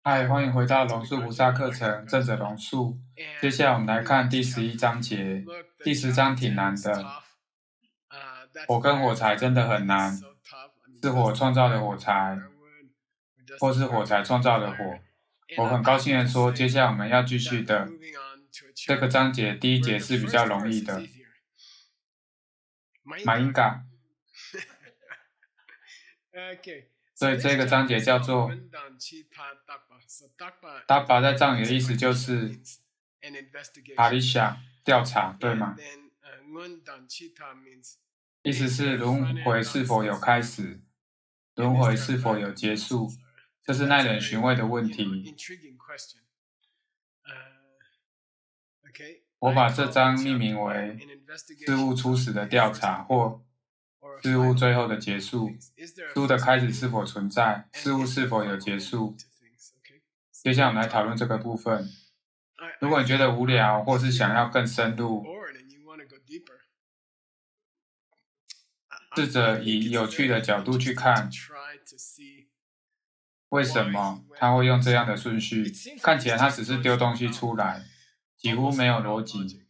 嗨，欢迎回到龙树菩萨课程正者龙树。接下来我们来看第11章节。第10章挺难的，火跟火柴真的很难，是火创造的火柴，或是火柴创造的火。我很高兴的说，接下来我们要继续的。这个章节第1节是比较容易的。马英嘎。所以这个章节叫做达巴，在藏语的意思就是帕里夏调查，对吗？意思是轮回是否有开始，轮回是否有结束，这是耐人寻味的问题。我把这章命名为事物初始的调查，或事物最后的结束。事物的开始是否存在？事物是否有结束？接下来我们来讨论这个部分。如果你觉得无聊，或是想要更深入，试着以有趣的角度去看，为什么他会用这样的顺序？看起来他只是丢东西出来，几乎没有逻辑。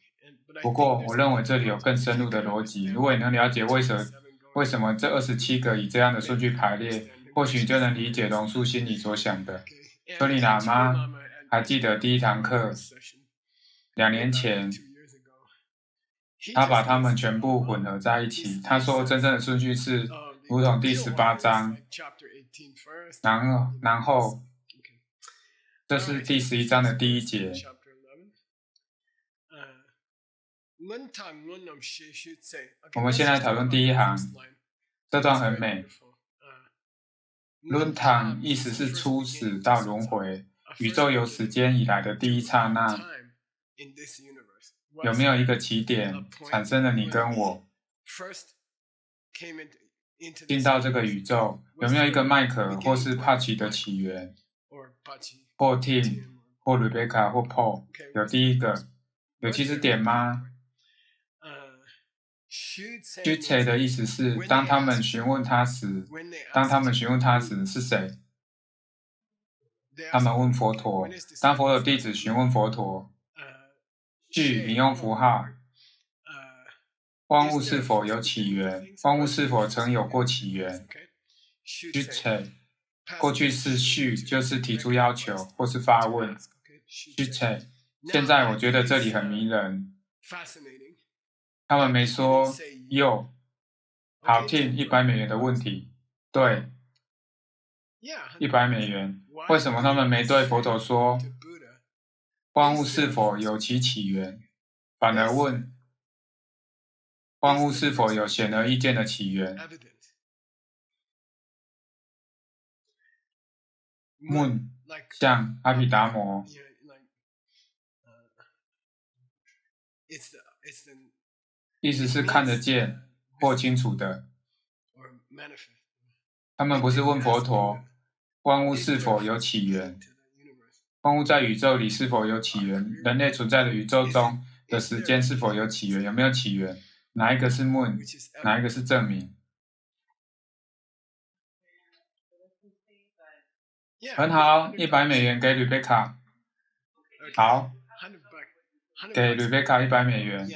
不过，我认为这里有更深入的逻辑。如果你能了解为什么这27个以这样的顺序排列，或许你就能理解龙树心里所想的。所以喇嘛还记得第1堂课，2年前，他把它们全部混合在一起。他说真正的顺序是如同第18章，然后这是第11章的第1节。我们先来讨论第1行，这段很美。轮堂意思是初始到轮回，宇宙有时间以来的第一刹那。有没有一个起点产生了你跟我进到这个宇宙？有没有一个麦克或是帕奇的起源？或 Tim 或 Rebecca 或 Paul？ 有第一个，有起始点吗？Shute 的意思是当他们询问他时是谁？他们问佛陀。当佛有弟子询问佛陀，续引用符号，万物是否有起源？万物是否曾有过起源？Shute 过去式续就是提出要求或是发问。Shute 现在我觉得这里很迷人。他们没说有好听100美元的问题，对，100美元。为什么他们没对佛陀说万物是否有其起源，反而问万物是否有显而易见的起源？Moon 像阿毗达摩。意思是看得见或清楚的。他们不是问佛陀万物是否有起源，万物在宇宙里是否有起源，人类存在的宇宙中的时间是否有起源，有没有起源，哪一个是问，哪一个是证明。很好，100美元给 Rebecca。 好，给 Rebecca 100美元。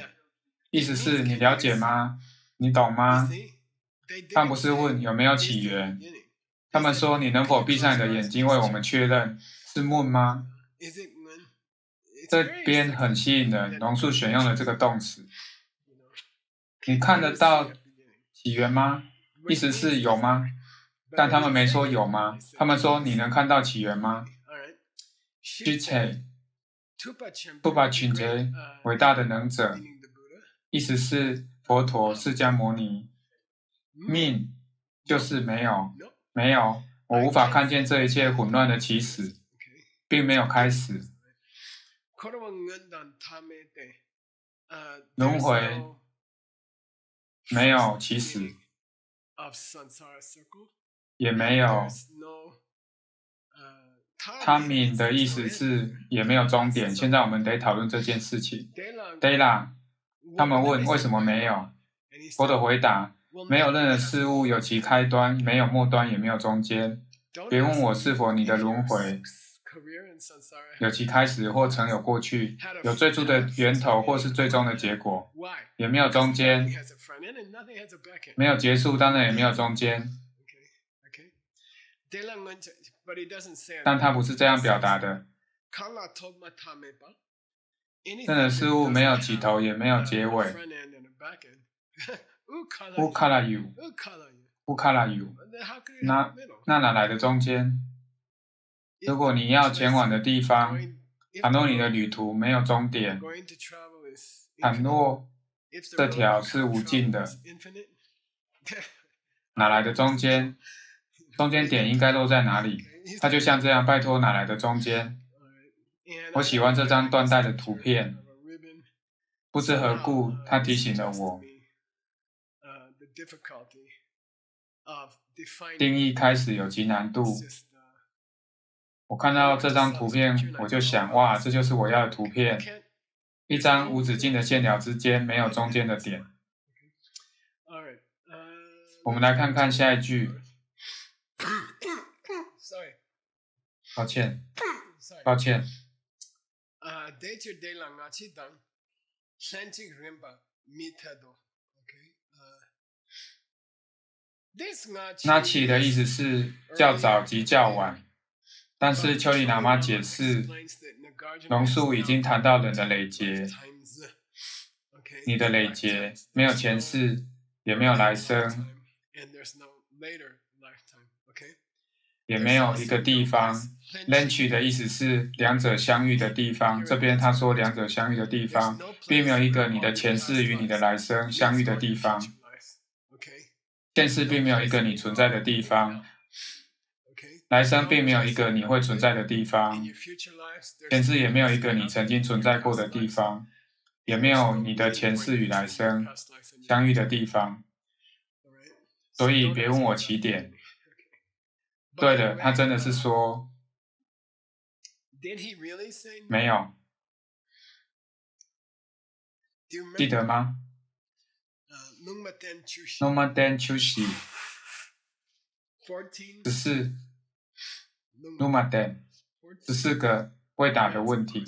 意思是你了解吗？你懂吗？他们不是问有没有起源，他们说你能否闭上你的眼睛为我们确认是问吗？这边很吸引人，龙树选用了这个动词。你看得到起源吗？意思是有吗？但他们没说有吗？他们说你能看到起源吗？Shute 不把群杰伟大的能者，意思是佛陀释迦牟尼。命就是没有，没有，我无法看见这一切混乱的起始，并没有开始。轮回没有起始，也没有。Timing 的意思是也没有终点。现在我们得讨论这件事情。Dela 他们问为什么没有，佛陀回答没有任何事物有其开端，没有末端，也没有中间。别问我是否你的轮回，有其开始或曾有过去，有最初的源头或是最终的结果，也没有中间，没有结束，当然也没有中间。但它不是这样表达的。任何事物没有起头，也没有结尾。乌卡拉尤，乌卡拉尤，那哪来的中间？如果你要前往的地方，倘若你的旅途没有终点，倘若这条是无尽的，哪来的中间？中间点应该落在哪里？它就像这样，拜托，哪来的中间？我喜欢这张缎带的图片，不知何故，它提醒了我，定义开始有其难度。我看到这张图片，我就想，哇，这就是我要的图片，一张无止境的线条之间没有中间的点。我们来看看下一句。抱歉。那起的意思是较早及较晚，但是丘里喇嘛解释，龙树已经谈到人的累劫，你的累劫没有前世，也没有来生，也没有一个地方。Lenchi 的意思是两者相遇的地方，这边他说两者相遇的地方，并没有一个你的前世与你的来生相遇的地方。现世并没有一个你存在的地方，来生并没有一个你会存在的地方，前世也没有一个你曾经存在过的地方，也没有你的前世与来生相遇的地方。所以别问我起点。对的，他真的是说没有，记得吗？Nomaden Chushi 14 Nomaden 14个未答的问题，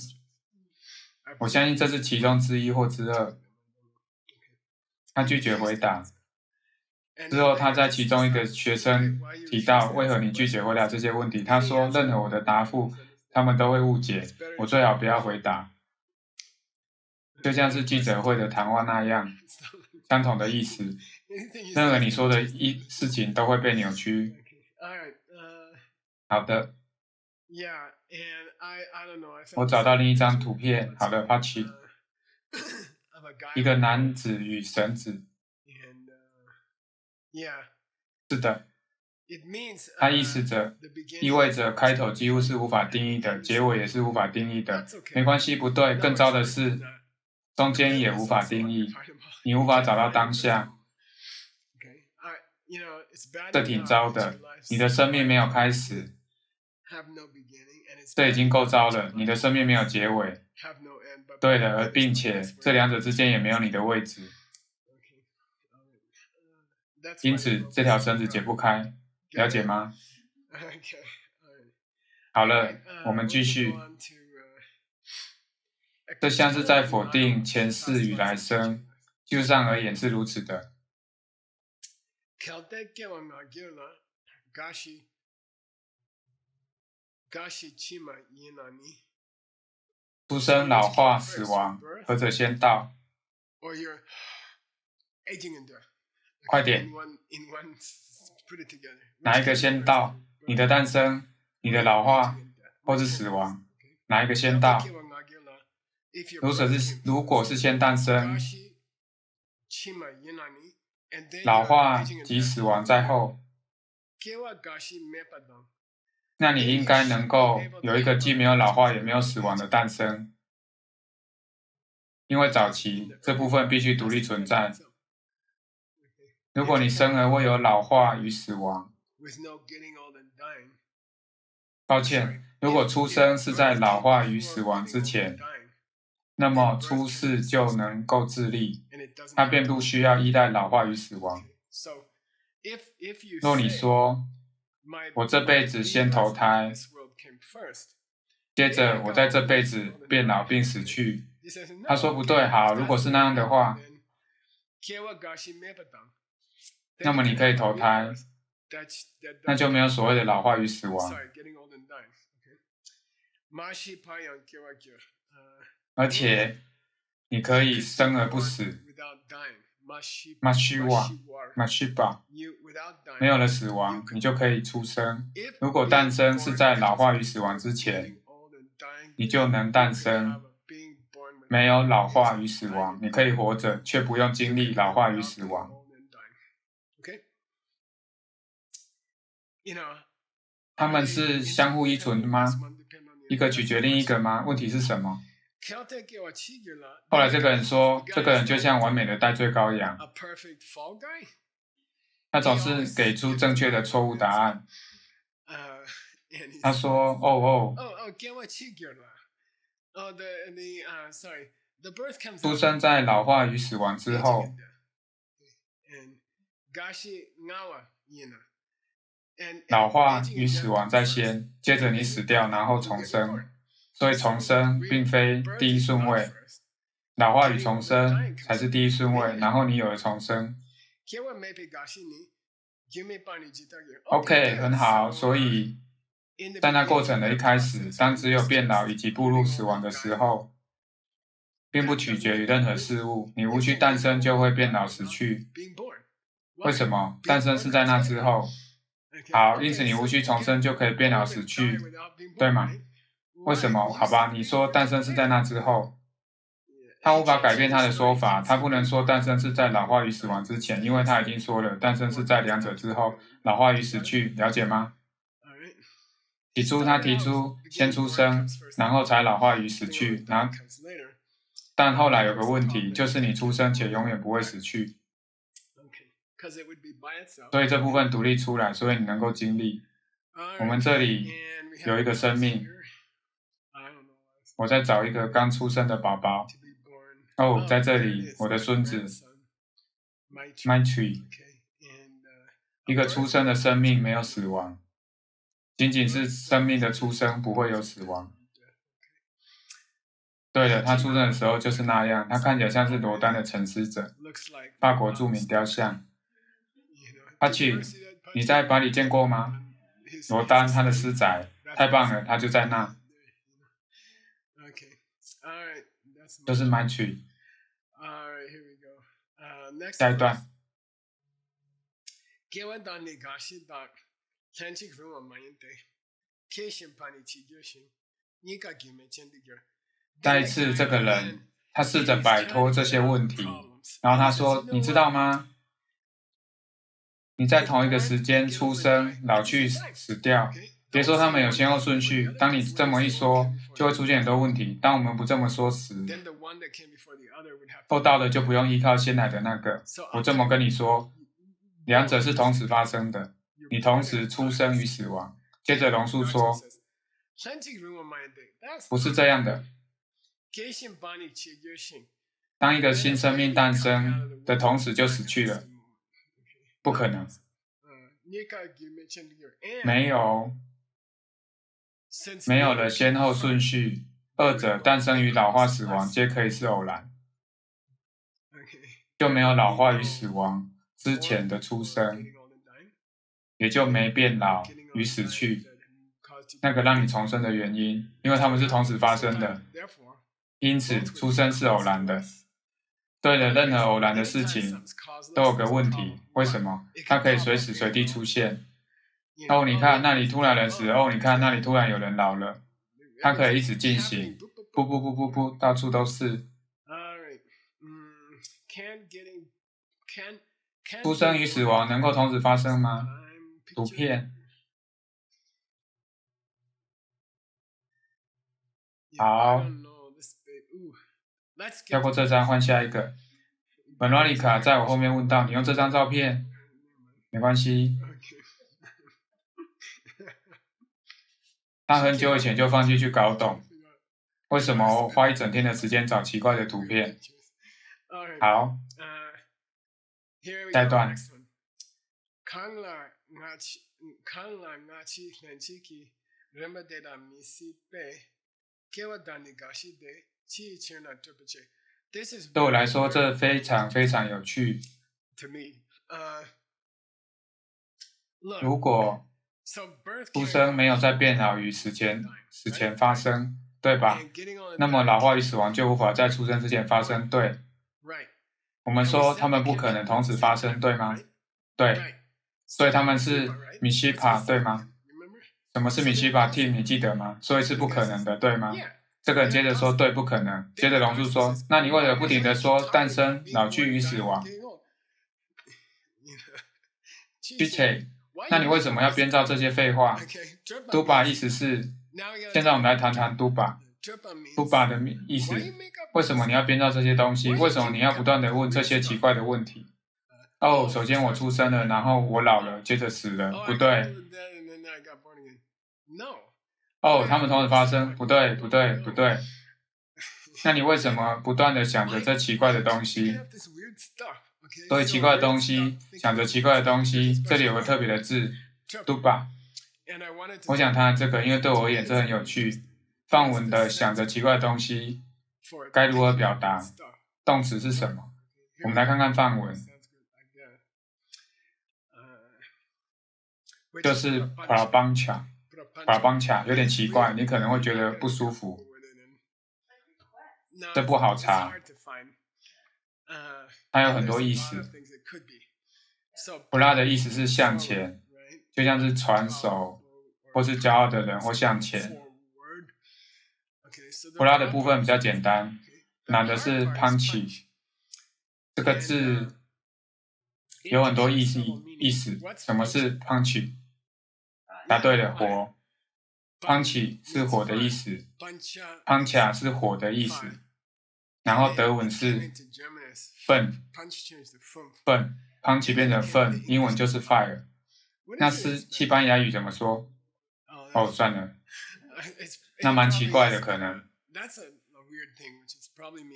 我相信这是其中之一或之二。他拒绝回答。之后他在其中一个学生提到，为何你拒绝回答这些问题？他说，任何我的答复，他们都会误解，我最好不要回答。就像是记者会的谈话那样，相同的意思。任何你说的事情都会被扭曲。好的。我找到另一张图片。好的，发起。一个男子与绳子。是的，它意味着开头几乎是无法定义的，结尾也是无法定义的。没关系，不对，更糟的是，中间也无法定义，你无法找到当下。这挺糟的，你的生命没有开始，这已经够糟了，你的生命没有结尾。对的，而并且这两者之间也没有你的位置。因此这条绳子解不开，了解吗？好了，我们继续。这像是在否定前世与来生，技术上而言是如此的。出生、老化、死亡，何者先到？快点，哪一个先到？你的诞生、你的老化，或是死亡？哪一个先到？如果是先诞生，老化及死亡在后，那你应该能够有一个既没有老化也没有死亡的诞生，因为早期这部分必须独立存在。如果你生而未有老化与死亡，抱歉，如果出生是在老化与死亡之前，那么出世就能够自立，它便不需要依赖老化与死亡。若你说，我这辈子先投胎，接着我在这辈子变老并死去。他说不对，好，如果是那样的话，那么你可以投胎，那就没有所谓的老化与死亡。而且你可以生而不死。Mashiva，没有了死亡，你就可以出生。如果诞生是在老化与死亡之前，你就能诞生。没有老化与死亡，你可以活着，却不用经历老化与死亡。他们是相互依存的吗？一个取决另一个吗？问题是什么？后来这个人说，这个人就像完美的戴罪羔羊，他总是给出正确的错误答案。他说：“出生在老化与死亡之后，老化与死亡在先，接着你死掉，然后重生。所以重生并非第一顺位，老化与重生才是第一顺位，然后你有了重生。OK， 很好。所以在那过程的一开始，当只有变老以及步入死亡的时候，并不取决于任何事物。你无需诞生就会变老死去。为什么？诞生是在那之后。好，因此你无需重生就可以变老死去，对吗？为什么？好吧，你说诞生是在那之后，他无法改变他的说法，他不能说诞生是在老化与死亡之前，因为他已经说了，诞生是在两者之后，老化与死去，了解吗？他提出先出生，然后才老化与死去，但后来有个问题，就是你出生且永远不会死去，所以这部分独立出来，所以你能够经历。我们这里有一个生命，我在找一个刚出生的宝宝。在这里，我的孙子 Maitri， 一个出生的生命没有死亡，仅仅是生命的出生不会有死亡。对了，他出生的时候就是那样，他看起来像是罗丹的沉思者，法国著名雕像。阿奇，你在巴黎见过吗？罗丹他的诗仔，太棒了，他就在那。就是 Maitri。下一段。再一次，这个人他试着摆脱这些问题，然后他说：“你知道吗？你在同一个时间出生、老去、死掉。别说他们有先后顺序。当你这么一说，就会出现很多问题。当我们不这么说时，后到的就不用依靠先来的那个。我这么跟你说，两者是同时发生的，你同时出生与死亡。”接着龙树说：“不是这样的。当一个新生命诞生的同时就死去了，不可能。没有了先后顺序，二者诞生与老化死亡皆可以是偶然，就没有老化与死亡之前的出生，也就没变老与死去，那个让你重生的原因，因为它们是同时发生的，因此出生是偶然的。对了，任何偶然的事情都有个问题，为什么？它可以随时随地出现。你看那里突然人死了，你看那里突然有人老了，它可以一直进行，不，到处都是。出生与死亡能够同时发生吗？图片。好，跳过这张，换下一个。本罗丽卡在我后面问道：“你用这张照片？”没关系。他很久以前就放弃去搞懂，为什么我花一整天的时间找奇怪的图片。好，下一段。对我来说，这非常非常有趣。如果出生没有在变老与死前发生，对吧？那么老化与死亡就无法在出生之前发生，对。我们说他们不可能同时发生，对吗？对。所以他们是米西帕，对吗？什么是米西帕 team？ 你记得吗？说一次不可能的，对吗？这个人接着说对，不可能。接着榕树说，那你为了不停地说诞生、老去与死亡，那你为什么要编造这些废话？都巴意思是，现在我们来谈谈都巴。都巴的意思，为什么你要编造这些东西？为什么你要不断地问这些奇怪的问题？哦，首先我出生了，然后我老了，接着死了，不对。哦，他们同时发生，不对，不对，不对。那你为什么不断地想着这奇怪的东西？所以奇怪的东西，想着奇怪的东西，这里有个特别的字，都巴。我想谈谈这个，因为对我而言这很有趣。范文的想着奇怪的东西，该如何表达？动词是什么？我们来看看范文。就是 prapancha， 有点奇怪，你可能会觉得不舒服。这不好查，它有很多意思。pra 的意思是向前，就像是传手，或是骄傲的人或向前。pra 的部分比较简单，难的是 punchy。这个字有很多意思。什么是 punchy？ 答对了，火。punchy 是火的意思 ，pancha 是火的意思，然后德文是粪，punchy 变成粪，英文就是 fire。那是西班牙语怎么说？哦，算了，那蛮奇怪的，可能。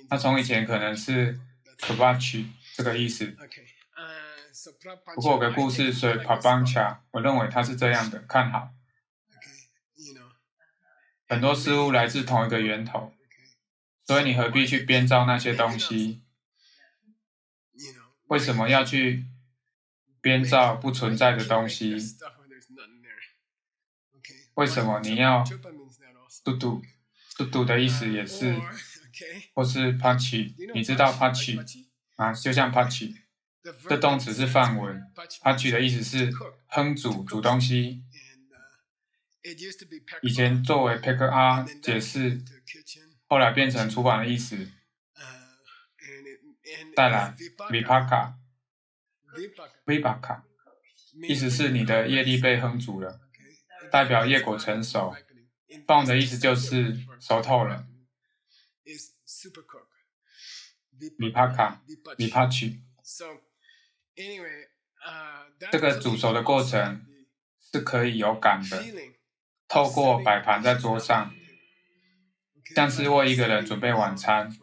那从以前可能是 kavachi 这个意思。不过有个故事，所以 prapancha， 我认为它是这样的，看好。很多事物来自同一个源头，所以你何必去编造那些东西？为什么要去编造不存在的东西？为什么你要嘟嘟？嘟嘟的意思也是，或是 pachi， 你知道 pachi 啊？就像 pachi， 这动词是范文 ，pachi 的意思是烹煮东西。以前作为 pack r 解释，后来变成厨房的意思。再来 vipaka， 意思是你的业力被烹煮了，代表业果成熟。放的意思就是熟透了。vipachi， 这个煮熟的过程是可以有感的，透过摆盘在桌上，像是为一个人准备晚餐。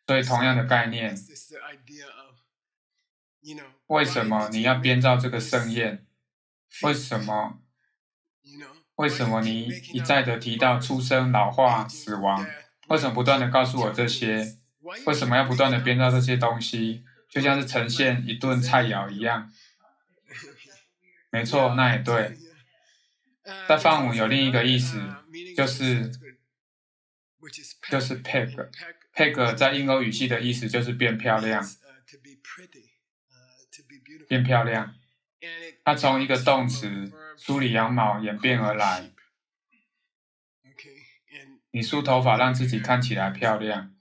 所以同样的概念，为什么你要编造这个盛宴？为什么你一再的提到出生、老化、死亡？为什么不断的告诉我这些？为什么要不断的编造这些东西？就像是呈现一顿菜肴一样。没错，那也对。在范文有另一个意思，就是 peg 在印欧语系的意思就是变漂亮。变漂亮，它从一个动词梳理羊毛演变而来。你梳头发让自己看起来漂亮，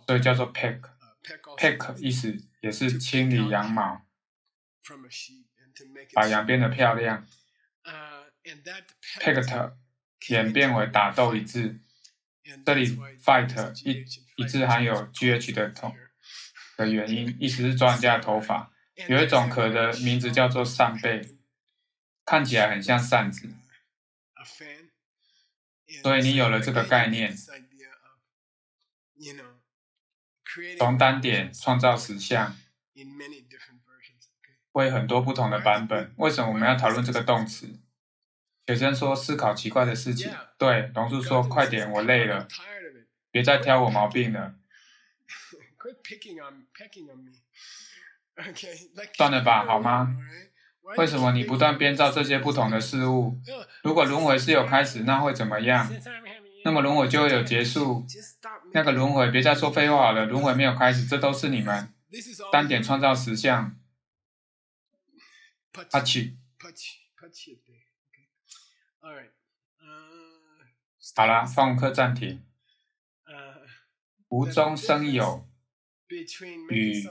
所以叫做 peg。peg 意思也是清理羊毛，把羊变得漂亮。pegged 演变为打斗一字，这里 fight 一字含有 gh 的原因，意思是抓人家的头发。有一种壳的名字叫做扇贝，看起来很像扇子。所以你有了这个概念，从单点创造实相，会很多不同的版本。为什么我们要讨论这个动词？学生说思考奇怪的事情。对，榕树说快点，我累了，别再挑我毛病了。算了吧，好吗？为什么你不断编造这些不同的事物？如果轮回是有开始，那会怎么样？那么轮回就会有结束。那个轮回，别再说废话好了，轮回没有开始，这都是你们单点创造实相。阿奇，好啦，放课暂停。无中生有与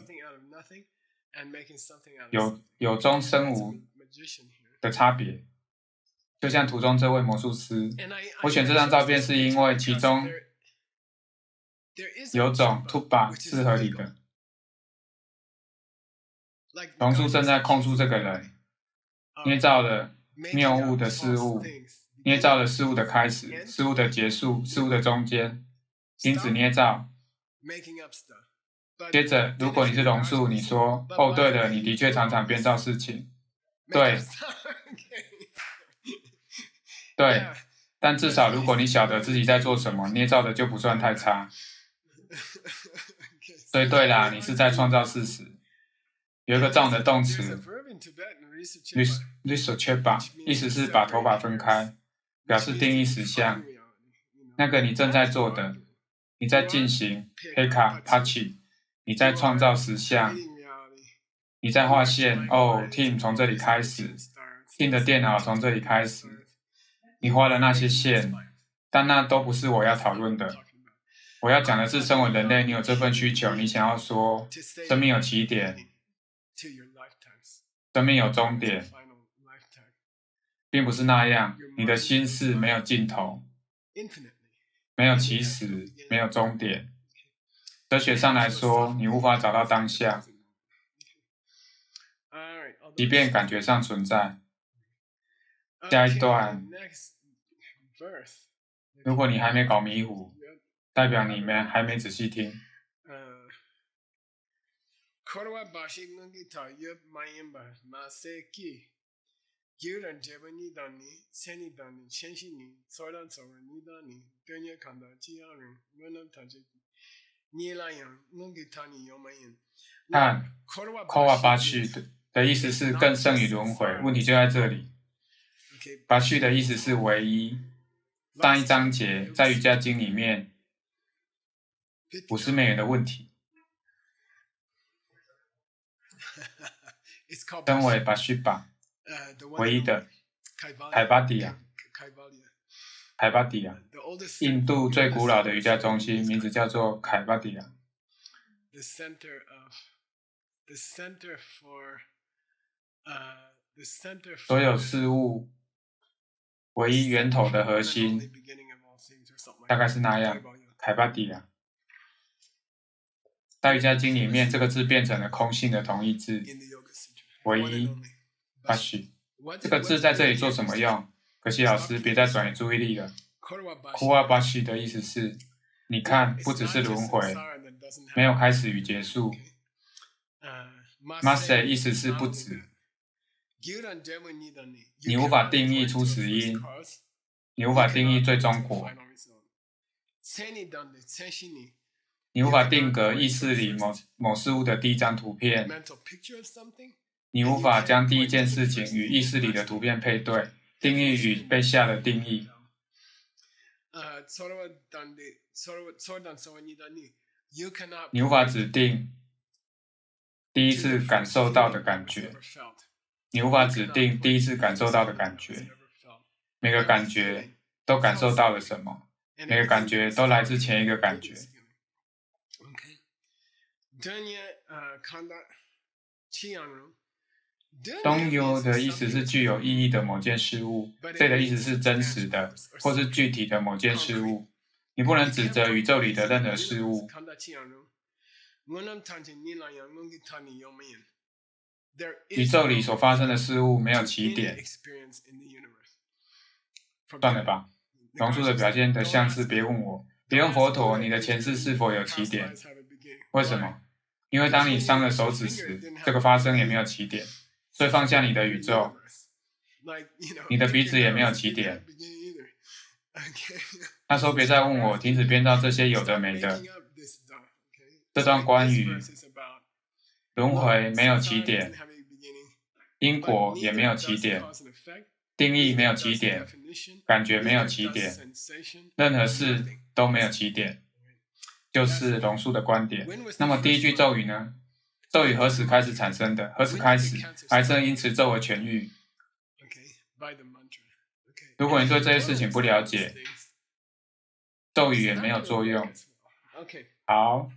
有中生无的差别，就像图中这位魔术师。我选这张照片是因为其中有种 tuba 是合理的。榕树正在控诉这个人，捏造了谬误的事物，捏造了事物的开始、事物的结束、事物的中间，停止捏造。接着，如果你是榕树，你说：“哦，对了，你的确常常编造事情。”对，对，但至少如果你晓得自己在做什么，捏造的就不算太差。所以对啦，你是在创造事实。有一个这样的动词 ，risotcheba， 意思是把头发分开，表示定义实相。那个你正在做的，你在进行 heka pachi， 你在创造实相，你在画线。哦 ，Tim 从这里开始 ，Tim 的电脑从这里开始，你画了那些线，但那都不是我要讨论的。我要讲的是，身为人类，你有这份需求，你想要说，生命有起点。生命有终点，并不是那样。你的心事没有尽头，没有起始，没有终点。哲学上来说，你无法找到当下，即便感觉上存在。下一段，如果你还没搞迷糊，代表你们还没仔细听。看 Kowabashi 的意思是更胜于轮回，问题就在这里。Bashi 的意思是唯一。上一章节在瑜伽经里面，50美元的问题。称为 Bashiba， 唯一的凯巴迪亚，印度最古老的瑜伽中心，名字叫做凯巴迪亚。所有事物唯一源头的核心，大概是那样，凯巴迪亚。在瑜伽经里面，这个字变成了空性的同义字。唯一 Bashi 这个字在这里做什么用？可惜老师别再转移注意力了。Kowabashi 的意思是，你看，不只是轮回，没有开始与结束。Mase 意思是不止。你无法定义初始因，你无法定义最终果，你无法定格意识里某事物的第一张图片。你无法将第一件事情与意识里的图片配对，定义与被下的定义。你无法指定第一次感受到的感觉，你无法指定第一次感受到的感觉。每个感觉都感受到了什么？每个感觉都来自前一个感觉。东优的意思是具有意义的某件事物，这的意思是真实的或是具体的某件事物。你不能指责宇宙里的任何事物。宇宙里所发生的事物没有起点。算了吧，榕树的表现得像是别问我，别问佛陀，你的前世是否有起点？为什么？因为当你伤了手指时，这个发生也没有起点。所以放下你的宇宙，你的鼻子也没有起点。他说别再问我，停止编造这些有的没的。这段关于轮回没有起点，因果也没有起点，定义没有起点，感觉没有起点，任何事都没有起点，就是龙树的观点。那么第一句咒语呢？咒语何时开始产生的？何时开始？癌症因此咒而痊愈。如果你对这些事情不了解，咒语也没有作用。好。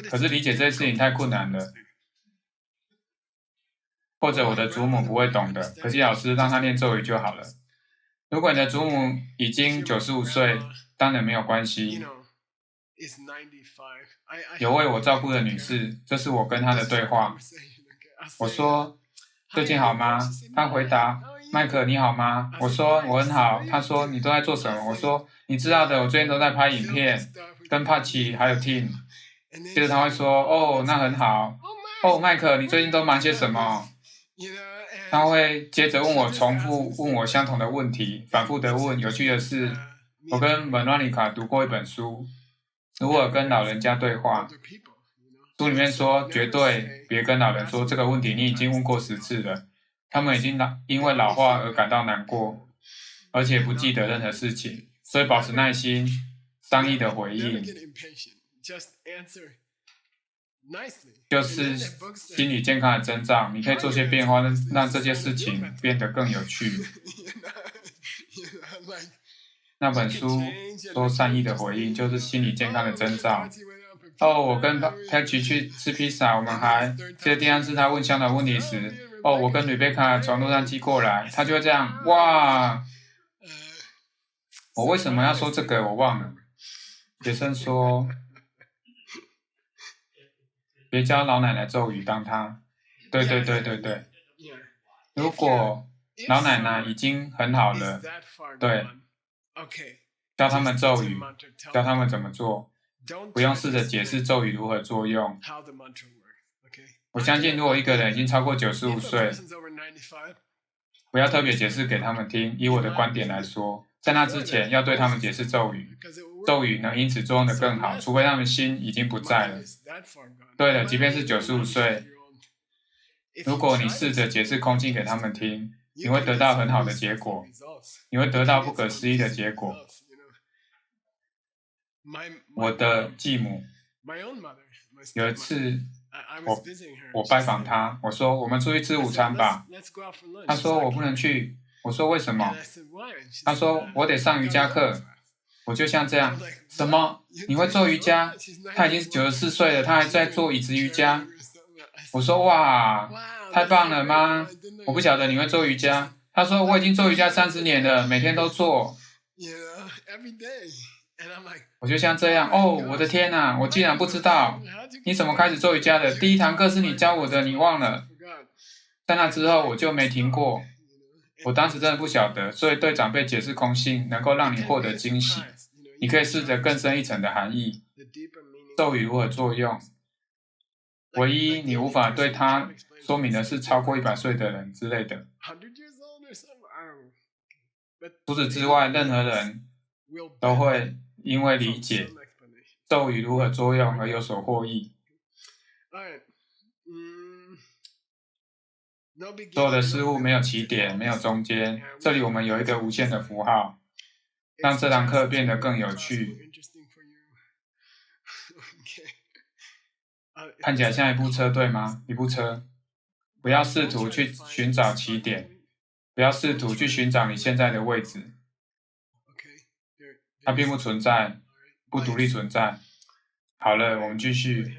可是理解这些事情太困难了。或者我的祖母不会懂的，可惜老师让他念咒语就好了。如果你的祖母已经95岁，当然没有关系。有位我照顾的女士，这是我跟她的对话。我说最近好吗？她回答麦克你好吗？我说我很好。她说你都在做什么？我说你知道的，我最近都在拍影片，跟帕奇还有 Tim。接着她会说哦那很好。哦麦克你最近都忙些什么？他会接着重复问我相同的问题，反复的问。有趣的是，我跟文拉尼卡读过一本书，如何跟老人家对话。书里面说，绝对别跟老人说这个问题你已经问过10次了，他们已经因为老化而感到难过，而且不记得任何事情，所以保持耐心，善意的回应。就是心理健康的征兆，你可以做些变化，让这件事情变得更有趣。那本书说善意的回应就是心理健康的征兆。我跟Patch 去吃披萨，我们还记得第二次他问香的问题时，我跟吕贝卡从路上寄过来，他就会这样，哇！我为什么要说这个？我忘了。学生说。别教老奶奶咒语，当她。对。如果老奶奶已经很好了，对，教他们咒语，教他们怎么做，不用试着解释咒语如何作用。我相信，如果一个人已经超过95岁，不要特别解释给他们听。以我的观点来说，在那之前要对他们解释咒语，咒语能因此作用得更好，除非他们心已经不在了。对了，即便是95岁，如果你试着解释空气给他们听，你会得到很好的结果，你会得到不可思议的结果。我的继母，有一次我拜访她，我说我们出去吃午餐吧。她说我不能去，我说为什么？她说我得上瑜伽课。我就像这样，什么？你会做瑜伽？她已经94岁了，她还在做椅子瑜伽。我说哇，太棒了吗？我不晓得你会做瑜伽。她说我已经做瑜伽30年了，每天都做。我就像这样，我的天哪，我竟然不知道，你怎么开始做瑜伽的？第一堂课是你教我的，你忘了？在那之后我就没停过。我当时真的不晓得，所以对长辈解释空性能够让你获得惊喜。你可以试着更深一层的含义，咒语如何作用。唯一你无法对他说明的是超过100岁的人之类的。除此之外，任何人都会因为理解咒语如何作用而有所获益。所有的事物没有起点，没有中间。这里我们有一个无限的符号，让这堂课变得更有趣。看起来像一部车，对吗？一部车。不要试图去寻找起点，不要试图去寻找你现在的位置。它并不存在，不独立存在。好了，我们继续。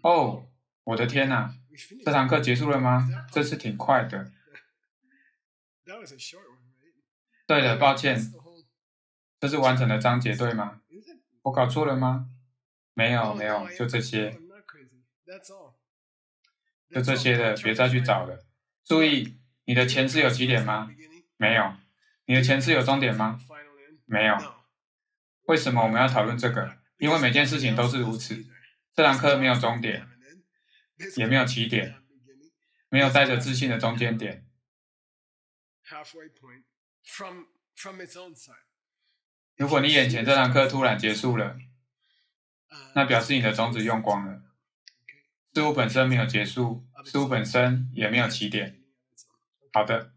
我的天哪！这堂课结束了吗？这次挺快的。对了，抱歉，这是完整的章节，对吗？我搞错了吗？没有，就这些。就这些了，别再去找了。注意，你的前世有起点吗？没有。你的前世有终点吗？没有。为什么我们要讨论这个？因为每件事情都是如此。这堂课没有终点，也没有起点。没有带着自信的中间点。如果你眼前这堂课突然结束了，那表示你的种子用光了。事物本身没有结束，事物本身也没有起点。好的。